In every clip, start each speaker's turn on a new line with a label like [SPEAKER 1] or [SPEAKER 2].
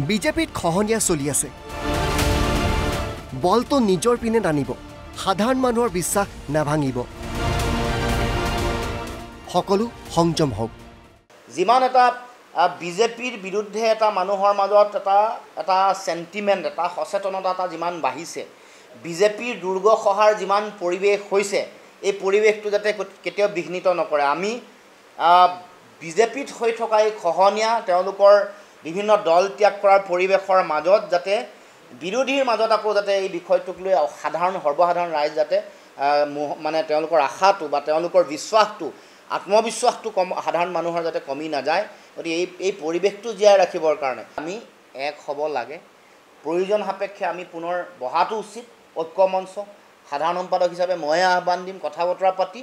[SPEAKER 1] বিজেপিত খহনীয়া চলি আছে বলটো নিজৰ পিনে টানিব সাধাৰণ মানুহৰ বিশ্বাস নাভাঙিব সকলো সংযম হোক
[SPEAKER 2] যিমান এটা বিজেপিৰ বিৰুদ্ধে এটা মানুহৰ মাজত এটা সেন্টিমেন্ট এটা সচেতনতা এটা যিমান বাঢ়িছে বিজেপিৰ দুৰ্গ সহাৰ যিমান পৰিৱেশ হৈছে এই পৰিৱেশটো যাতে কেতিয়াও বিঘ্নিত নকৰে আমি বিজেপিত হৈ থকা এই খহনীয়া তেওঁলোকৰ বিভিন্ন দল ত্যাগ কৰাৰ পৰিৱেশৰ মাজত যাতে বিৰোধীৰ মাজত আকৌ যাতে এই বিষয়টোক লৈ সৰ্বসাধাৰণ ৰাইজ যাতে মানে তেওঁলোকৰ আশাটো বা তেওঁলোকৰ বিশ্বাসটো আত্মবিশ্বাসটো সাধাৰণ মানুহৰ যাতে কমি নাযায় গতিকে এই পৰিৱেশটো জীয়াই ৰাখিবৰ কাৰণে আমি এক হ'ব লাগে প্ৰয়োজন সাপেক্ষে আমি পুনৰ বহাটো উচিত ঐক্যমঞ্চ সাধাৰণ সম্পাদক হিচাপে মই আহ্বান দিম কথা বতৰা পাতি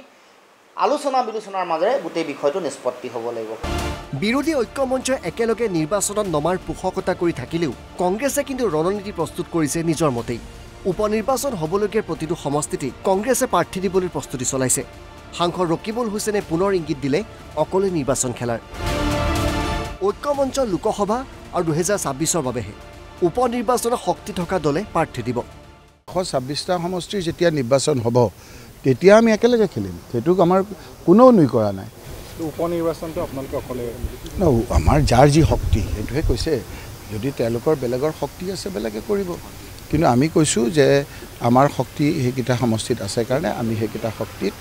[SPEAKER 2] আলোচনা বিলোচনাৰ মাজেৰে গোটেই বিষয়টো নিষ্পত্তি হ'ব লাগিব
[SPEAKER 1] বিৰোধী ঐক্যমঞ্চই একেলগে নিৰ্বাচনত নমাৰ পোষকতা কৰি থাকিলেও কংগ্ৰেছে কিন্তু ৰণনীতি প্ৰস্তুত কৰিছে নিজৰ মতেই উপনিৰ্বাচন হ'বলগীয়া প্ৰতিটো সমষ্টিতে কংগ্ৰেছে প্ৰাৰ্থী দিবলৈ প্ৰস্তুতি চলাইছে সাংসদ ৰকিবুল হুছেইনে পুনৰ ইংগিত দিলে অকলে নিৰ্বাচন খেলাৰ ঐক্যমঞ্চ লোকসভা আৰু 2026ৰ বাবেহে উপনিৰ্বাচনৰ শক্তি থকা দলে প্ৰাৰ্থী দিব
[SPEAKER 3] 126টা সমষ্টিৰ যেতিয়া নিৰ্বাচন হ'ব তেতিয়া আমি একেলগে খেলিম সেইটো আমাৰ কোনো নুই কৰা নাই
[SPEAKER 4] উপনিৰ্বাচনটো আপোনালোকে অকলে
[SPEAKER 3] আমাৰ যাৰ যি শক্তি সেইটোহে কৈছে যদি তেওঁলোকৰ বেলেগৰ শক্তি আছে বেলেগে কৰিব কিন্তু আমি কৈছোঁ যে আমাৰ শক্তি সেইকেইটা সমষ্টিত আছে কাৰণে আমি সেইকেইটা শক্তিত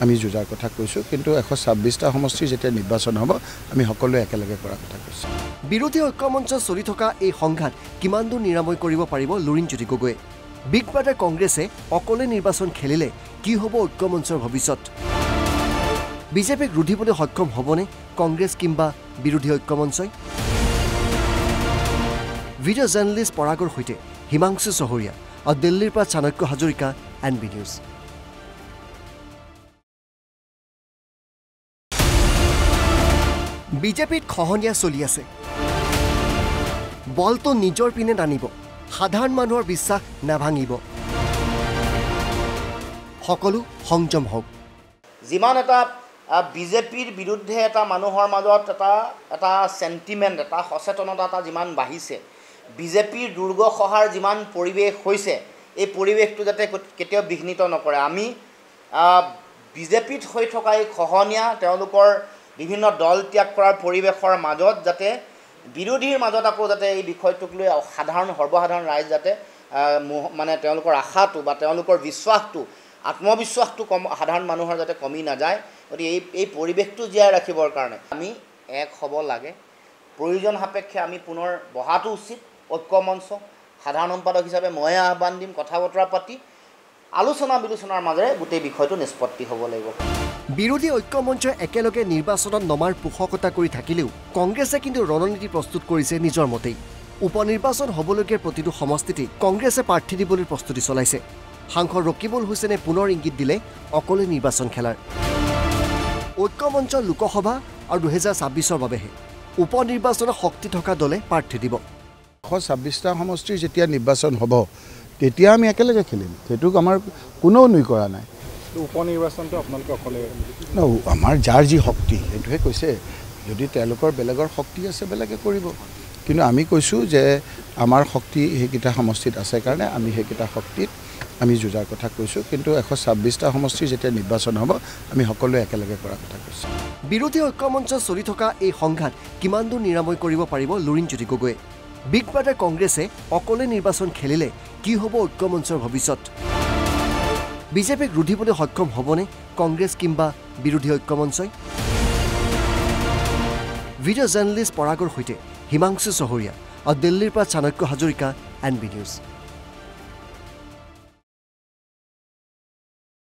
[SPEAKER 3] আমি যুঁজাৰ কথা কৈছোঁ কিন্তু 126টা সমষ্টিৰ যেতিয়া নিৰ্বাচন হ'ব আমি সকলোৱে একেলগে কৰাৰ কথা কৈছোঁ
[SPEAKER 1] বিৰোধী ঐক্যমঞ্চ চলি থকা এই সংঘাত কিমান দূৰ নিৰাময় কৰিব পাৰিব লুৰিণজ্যোতি গগৈয়ে বিগ ব্ৰাদাৰ কংগ্ৰেছে অকলে নিৰ্বাচন খেলিলে কি হ'ব ঐক্যমঞ্চৰ ভৱিষ্যত বিজেপিক ৰুধিবলৈ সক্ষম হ'বনে কংগ্ৰেছ কিংবা বিৰোধী ঐক্যমঞ্চই ভিডিঅ' জাৰ্নেলিষ্ট পৰাগৰ সৈতে হিমাংশু চহৰীয়া আৰু দিল্লীৰ পৰা চাণক্য হাজৰিকা NB নিউজ বিজেপিত খহনীয়া চলি আছে বলটো নিজৰ পিনে টানিব সাধাৰণ মানুহৰ বিশ্বাস নাভাঙিব সকলো সংযম হোক
[SPEAKER 2] যিমান এটা বিজেপিৰ বিৰুদ্ধে এটা মানুহৰ মাজত এটা সেন্টিমেন্ট এটা সচেতনতা এটা যিমান বাঢ়িছে বিজেপিৰ দুৰ্গ সহাৰ যিমান পৰিৱেশ হৈছে এই পৰিৱেশটো যাতে কেতিয়াও বিঘ্নিত নকৰে আমি বিজেপিত হৈ থকা এই খহনীয়া তেওঁলোকৰ বিভিন্ন দল ত্যাগ কৰাৰ পৰিৱেশৰ মাজত যাতে বিৰোধীৰ মাজত আকৌ যাতে এই বিষয়টোক লৈ সৰ্বসাধাৰণ ৰাইজ যাতে মানে তেওঁলোকৰ আশাটো বা তেওঁলোকৰ বিশ্বাসটো আত্মবিশ্বাসটো সাধাৰণ মানুহৰ যাতে কমি নাযায় গতিকে এই পৰিৱেশটো জীয়াই ৰাখিবৰ কাৰণে আমি এক হ'ব লাগে প্ৰয়োজন সাপেক্ষে আমি পুনৰ বহাটো উচিত ঐক্যমঞ্চ সাধাৰণ সম্পাদক হিচাপে মই আহ্বান দিম কথা বতৰা পাতি আলোচনা বিলোচনাৰ মাজেৰে গোটেই বিষয়টো নিষ্পত্তি হ'ব লাগিব
[SPEAKER 1] বিৰোধী ঐক্যমঞ্চই একেলগে নিৰ্বাচনত নমাৰ পোষকতা কৰি থাকিলেও কংগ্ৰেছে কিন্তু ৰণনীতি প্ৰস্তুত কৰিছে নিজৰ মতেই উপনিৰ্বাচন হ'বলগীয়া প্ৰতিটো সমষ্টিতে কংগ্ৰেছে প্ৰাৰ্থী দিবলৈ প্ৰস্তুতি চলাইছে সাংসদ ৰকিবুল হুছেইনে পুনৰ ইংগিত দিলে অকলে নিৰ্বাচন খেলাৰ ঐক্যমঞ্চ লোকসভা আৰু 2026ৰ বাবেহে উপনিৰ্বাচনৰ শক্তি থকা দলে প্ৰাৰ্থী দিব
[SPEAKER 3] 126টা সমষ্টিৰ যেতিয়া নিৰ্বাচন হ'ব তেতিয়া আমি একেলগে খেলিম সেইটো আমাৰ কোনো নুই কৰা নাই
[SPEAKER 4] উপনিৰ্বাচনটো আপোনালোকে অকলে
[SPEAKER 3] আমাৰ যাৰ যি শক্তি সেইটোহে কৈছে যদি তেওঁলোকৰ বেলেগৰ শক্তি আছে বেলেগে কৰিব কিন্তু আমি কৈছোঁ যে আমাৰ শক্তি সেইকেইটা সমষ্টিত আছে কাৰণে আমি সেইকেইটা শক্তিত আমি যুঁজাৰ কথা কৈছোঁ কিন্তু 126টা সমষ্টিৰ যেতিয়া নিৰ্বাচন হ'ব আমি সকলোৱে একেলগে কৰাৰ কথা কৈছোঁ
[SPEAKER 1] বিৰোধী ঐক্যমঞ্চ চলি থকা এই সংঘাত কিমান দূৰ নিৰাময় কৰিব পাৰিব লুৰিণজ্যোতি গগৈয়ে বিগ ব্ৰাদাৰ কংগ্ৰেছে অকলে নিৰ্বাচন খেলিলে কি হ'ব ঐক্যমঞ্চৰ ভৱিষ্যত বিজেপিক ৰুধিবলৈ সক্ষম হ'বনে কংগ্ৰেছ কিংবা বিৰোধী ঐক্যমঞ্চই ভিডিঅ' জাৰ্নেলিষ্ট পৰাগৰ সৈতে হিমাংশু চহৰীয়া আৰু দিল্লীৰ পৰা চাণক্য হাজৰিকা NB নিউজ